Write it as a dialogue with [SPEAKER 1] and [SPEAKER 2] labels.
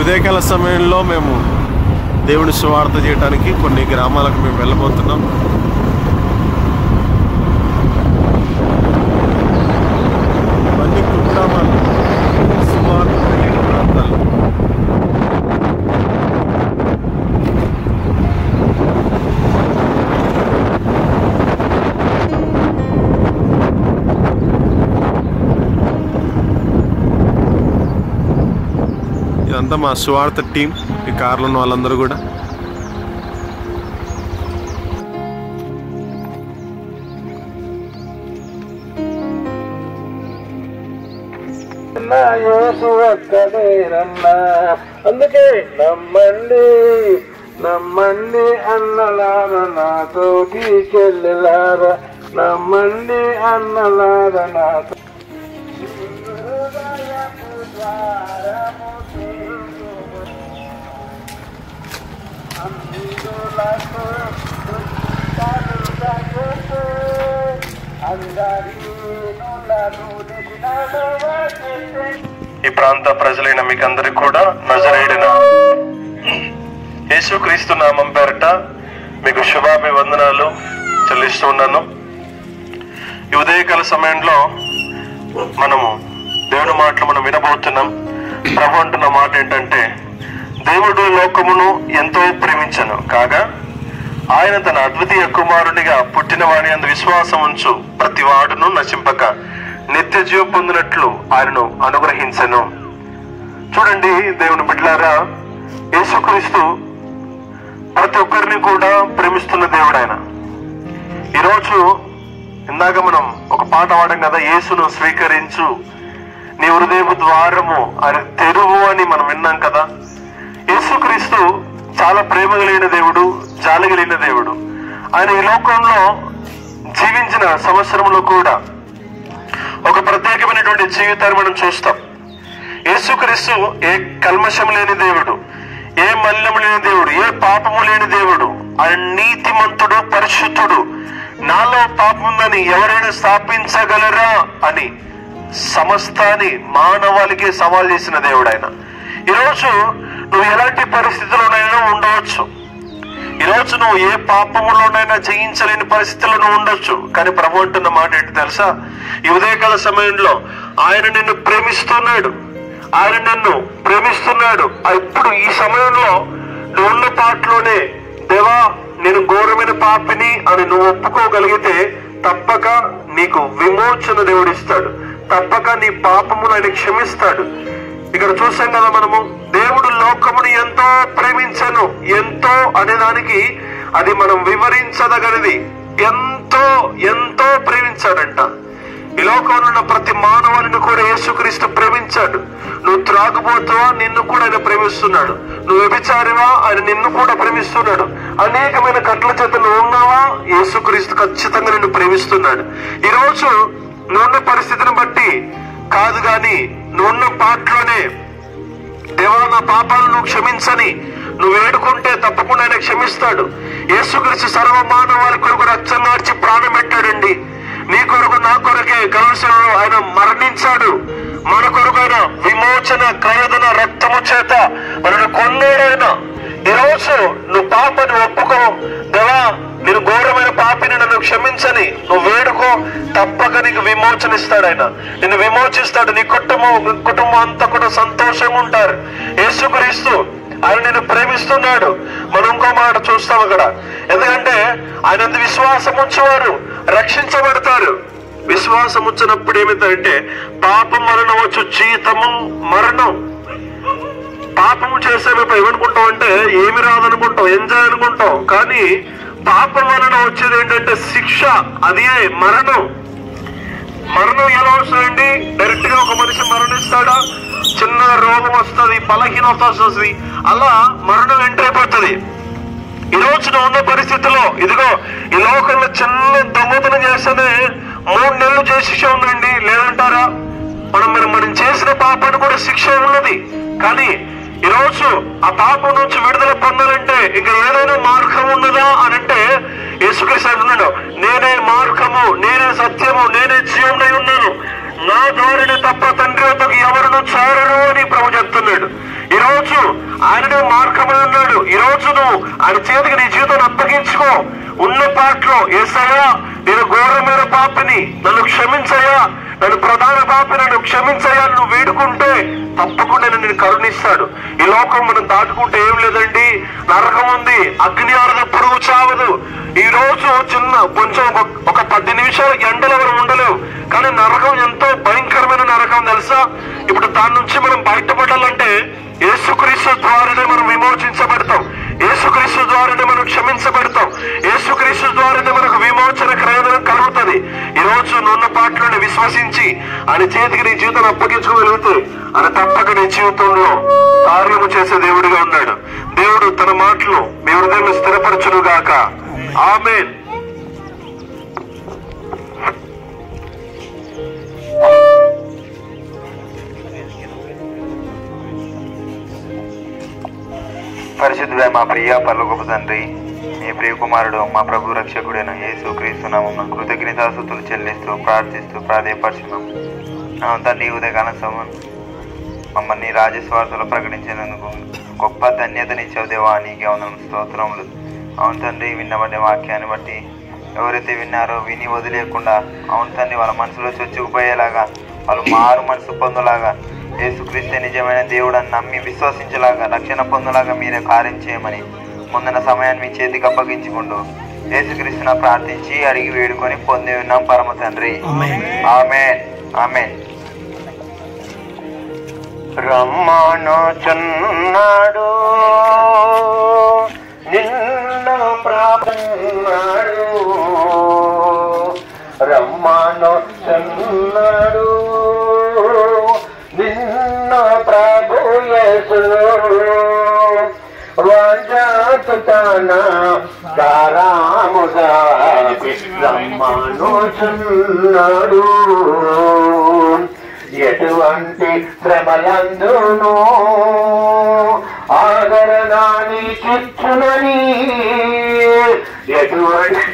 [SPEAKER 1] ఉదయకాల సమయంలో మేము దేవుని సువార్త చేయడానికి కొన్ని గ్రామాలకు మేము వెళ్ళబోతున్నాం. ఇవన్నీ కుగ్రామాలు, సువార్త తెలియని ప్రాంతాలు. ఇదంతా మా సువార్త టీం, ఈ కార్లో ఉన్న వాళ్ళందరూ కూడా.
[SPEAKER 2] అందుకే నమ్మండి నమ్మండి అన్నలారా, నాతోటి చెల్లెలారా, నమ్మండి అన్నలారా నాతో.
[SPEAKER 1] ఈ ప్రాంత ప్రజలైన మీకందరికి కూడా నజరేయుడైన యేసుక్రీస్తు నామం పేరట మీకు శుభాభివందనాలు చెల్లిస్తూ ఉన్నాను. ఈ ఉదయకాల సమయంలో మనము దేవుని మాటలు మనం వినబోతున్నాం. ప్రభు అంటున్న మాట ఏంటంటే, దేవుడు లోకమును ఎంతో ప్రేమించను కాగా ఆయన తన అద్వితీయ కుమారునిగా పుట్టిన వాని అందు విశ్వాసం ఉంచు ప్రతి వాడును నశింపక నిత్య జీవం పొందినట్లు ఆయనను అనుగ్రహించను. చూడండి దేవుని బిడ్డలారా, యేసుక్రీస్తు ప్రతి ఒక్కరిని కూడా ప్రేమిస్తున్న దేవుడు ఆయన. ఈరోజు ఇందాక మనం ఒక పాట పాడాం కదా, యేసును స్వీకరించు నీ హృదయపు ద్వారము ఆయన తెరువు అని మనం విన్నాం కదా. యేసుక్రీస్తు చాలా ప్రేమ కలిగిన దేవుడు, జాలి కలిగిన దేవుడు. ఆయన ఈ లోకంలో జీవించిన సంవత్సరంలో కూడా ఒక ప్రత్యేకమైనటువంటి జీవితాన్ని మనం చూస్తాం. యేసుక్రీస్తు ఏ కల్మషం లేని దేవుడు, ఏ మల్యము లేని దేవుడు, ఏ పాపము లేని దేవుడు. ఆయన నీతిమంతుడు, పరిశుద్ధుడు. నాలో పాపం ఉందని ఎవరైనా స్థాపించగలరా అని సమస్తాన్ని మానవాళికి సవాల్ చేసిన దేవుడు ఆయన. ఈరోజు నువ్వు ఎలాంటి పరిస్థితుల్లోనైనా ఉండవచ్చు. ఈరోజు నువ్వు ఏ పాపములోనైనా జయించలేని పరిస్థితుల్లో నువ్వు ఉండొచ్చు. కానీ ప్రభు అంటున్న మాట ఏంటి తెలుసా? ఈ ఉదయకాల సమయంలో ఆయన నిన్ను ప్రేమిస్తున్నాడు, ఆయన నిన్ను ప్రేమిస్తున్నాడు. ఇప్పుడు ఈ సమయంలో నువ్వు ఉన్న పాటలోనే, దేవా నేను ఘోరమైన పాపిని అని నువ్వు ఒప్పుకోగలిగితే తప్పక నీకు విమోచన దేవుడిస్తాడు. తప్పక నీ పాపమును ఆయన క్షమిస్తాడు. ఇక్కడ చూసాం కదా మనము, దేవుడు లోకమును ఎంతో ప్రేమించను. ఎంతో అనే దానికి అది మనం వివరించదగనిది. ఎంతో ఎంతో ప్రేమించాడంట. ఈ లోకంలో ఉన్న ప్రతి మానవుని కూడా యేసుక్రీస్తు ప్రేమించాడు. నువ్వు త్రాగుబోతువా, నిన్ను కూడా ఆయన ప్రేమిస్తున్నాడు. నువ్వు వ్యభిచారివా, ఆయన నిన్ను కూడా ప్రేమిస్తున్నాడు. అనేకమైన కట్ల చేత నువ్వు ఉన్నావా, యేసుక్రీస్తు ఖచ్చితంగా నిన్ను ప్రేమిస్తున్నాడు. ఈరోజు నువ్వున్న పరిస్థితిని బట్టి కాదు, గాని నువ్వున్న పాటలోనే, దేవా నా పాపాలను నువ్వు క్షమించని నువ్వు వేడుకుంటే తప్పకుండా ఆయన క్షమిస్తాడు. యేసుక్రీస్తు సర్వ మానవాళి కొరకు రక్తం మార్చి ప్రాణం పెట్టాడండి. నీ కొరకు నా కొరకే కలుషంలో ఆయన మరణించాడు. మన కొరకు ఆయన విమోచన క్రయదన రక్తము చేత మనను కొన్నాడైనా. ఈరోజు నువ్వు పాపని ఒప్పుకో, దేవా నేను ఘోరమైన పాపిని నన్ను క్షమించని నువ్వు వేడుకో, తప్పక నీకు విమోచన ఇస్తాడు ఆయన. నిన్ను విమోచిస్తాడు. నీ కుటుంబం అంతా కూడా సంతోషంగా ఉంటారు. యేసుక్రీస్తు ఆయన నిన్ను ప్రేమిస్తున్నాడు. మనం ఇంకో మాట చూస్తాం అక్కడ, ఎందుకంటే ఆయన విశ్వాసం ఉంచేవారు రక్షించబడతారు. విశ్వాసం ఉంచినప్పుడు ఏమిటంటే పాపం మరణం వచ్చు, జీతము మరణం. పాపము చేసేటప్పుడు ఏమనుకుంటాం అంటే ఏమి రాదనుకుంటాం, ఎంజాయ్ అనుకుంటాం. కానీ పాపం వలన వచ్చేది ఏంటంటే శిక్ష, అదే మరణం. మరణం ఎలా వస్తుందండి? డైరెక్ట్ గా ఒక మనిషి మరణిస్తాడా? చిన్న రోగం వస్తుంది, బలహీనత వస్తుంది, అలా మరణం ఎంటర్ అయిపోతుంది. ఈ రోజు నువ్వు ఉన్న పరిస్థితిలో ఇదిగో ఈ లోకంలో చిన్న దొంగతనం చేస్తేనే 3 నెలలు చేసి శిక్ష ఉందండి, లేదంటారా? మనం చేసిన పాపాన్ని కూడా శిక్ష ఉన్నది. కానీ ఈరోజు ఆ పాపం నుంచి విడుదల పొందాలంటే ఇంకా ఏదైనా మార్గం ఉన్నదా అని అంటే యేసుక్రీస్తు అంటున్నాడు, నేనే మార్గము, నేనే సత్యము, నేనే జీవనై ఉన్నాను, నా ద్వారానే తప్ప తండ్రి వద్దకు ఎవరును చేరరు అని ప్రభు చెప్తున్నాడు. ఈ రోజు ఆయననే మార్గమై ఉన్నాడు. ఈ రోజు నువ్వు ఆయన చేతికి నీ జీవితాన్ని అప్పగించుకో. ఉన్న పాటలో యేసయ్యా నేను ఘోరమైన పాపిని, నన్ను క్షమించయ్యా, నన్ను ప్రధాన పాపి, నన్ను క్షమించయ్యా నువ్వు వేడుకుంటే తప్పకుండా నేను కరుణిస్తాడు. ఈ లోకం మనం దాటుకుంటే ఏం లేదండి, నరకం ఉంది, అగ్ని ఆరద పురుగు చావదు. ఈ రోజు కొంచెం ఒక 10 నిమిషాలు ఎండలు ఎవరు ఉండలేవు, కానీ నరకం ఎంతో భయంకరమైన నరకం తెలుసా. ఇప్పుడు దాని నుంచి మనం బయటపడాలంటే యేసుక్రీస్తు ద్వారానే మనం విమోచించబడతాం, యేసుక్రీస్తు ద్వారానే మనం క్షమించబడతాం, యేసుక్రీస్తు ద్వారానే మనకు విమోచన క్రయం కలుగుతుంది. ఈ రోజు నున్న పాటలోనే విశ్వసించి ఆయన చేతికి నీ జీవితాన్ని అప్పగించుకోగలిగితే ఆయన తప్పక నీ జీవితంలో కార్యము చేసే దేవుడిగా ఉన్నాడు. దేవుడు తన మాటలు మీ హృదయంలో స్థిరపరచును గాక. ఆమేన్.
[SPEAKER 3] పరిశుద్ధుడే మా ప్రియ పరలోకపు తండ్రి, మీ ప్రియ కుమారుడు మా ప్రభు రక్షకుడైన యేసుక్రీస్తు నామమున కృతజ్ఞతాస్తుతులు చెల్లిస్తూ ప్రార్థిస్తూ ప్రాధేయపరచున్నాం. తండ్రి ఉదయకాల సమయం మమ్మల్ని రాజస్వార్థలో ప్రకటించినందుకు గొప్ప ధన్యతనిచ్చావు దేవా, నీకే వందనాలు స్తోత్రములు. అవును తండ్రి, విన్నబడే వాక్యాన్ని బట్టి ఎవరైతే విన్నారో విని వదిలేయకుండా అవును తండ్రి వాళ్ళ మనసులో చొచ్చుకుపోయేలాగా, వాళ్ళు మారు మనసు పొందులాగా, యేసుక్రీస్తే నిజమైన దేవుడు అని నమ్మి విశ్వసించేలాగా, రక్షణ పొందులాగా మీరే కార్యం చేయమని ముందున్న సమయాన్ని మీ చేతికి అప్పగించుకుంటూ యేసుక్రీస్తున ప్రార్థించి అడిగి వేడుకొని పొంది ఉన్నాం పరమ తండ్రి. ఆమేన్. ఆమేన్.
[SPEAKER 1] రమ్మనుచున్నాడు నిన్ను ప్రార్థనాడు, రమ్మనుచున్నాడు నిన్ను ప్రభు యేసు, వాంఛాతుతన దారాముగా రమ్మనుచున్నాడు. ఎటువంటి శ్రమలందును ఆదరణాన్ని చిచ్చునని, ఎటువంటి